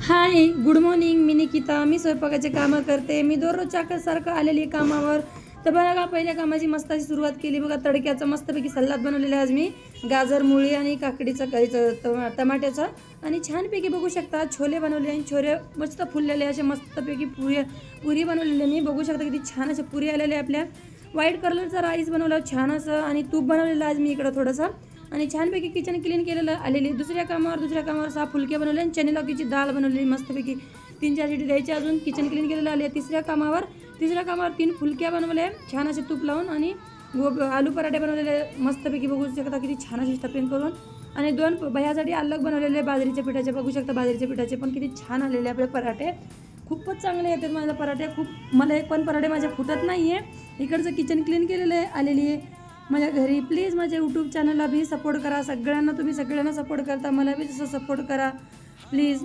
हाय, good morning. मी निकिता. मी स्वयंपाकाचे कामं करते. मी दररोजच्या सारखं आलेली आहे कामावर. तर बघा, पहिल्या कामाची मस्त अशी सुरुवात केली. बघा, तडक्याचं मस्तपैकी सलाद बनवलेला आहे आज मी. गाजर, मूळी आणि काकडीचं टमाट्याचं. आणि छानपैकी बघू शकता छोले बनवले आणि छोले मस्त फुललेले असे मस्तपैकी पुरी बनवलेली मी. बघू शकता किती छान अशा पुरी आलेल्या आपल्या. व्हाईट कलरचा राईस बनवला छान असं आणि तूप बनवलेलं आज मी इकडं थोडंसं. आणि छानपैकी किचन क्लीन केलेलं आलेली. दुसऱ्या कामावर 6 फुलके बनवले आणि चणे लौकीची डाळ बनवलेली मस्तपैकी. 3-4 शिटी द्यायची. अजून किचन क्लीन केलेलं आले. तिसऱ्या कामावर 3 फुलक्या बनवल्या छान असे तूप लावून आणि आलू पराठे बनवलेले मस्तपैकी. बघू शकता किती छान असे स्टफिंग करून. आणि 2 भैयासाठी अलग बनवलेले बाजरीच्या पिठाचे. बघू शकता बाजरीच्या पिठाचे पण किती छान आलेले आपले पराठे. खूपच चांगले येतात माझे पराठे. मला एक पण पराठे माझे फुटत नाही आहे. इकडचं किचन क्लीन केलेलं आहे आलेली आहे माझ्या घरी. प्लीज माझ्या यूट्यूब चॅनलला बी सपोर्ट करा. सगळ्यांना सपोर्ट करता, मला बी तसं सपोर्ट करा प्लीज.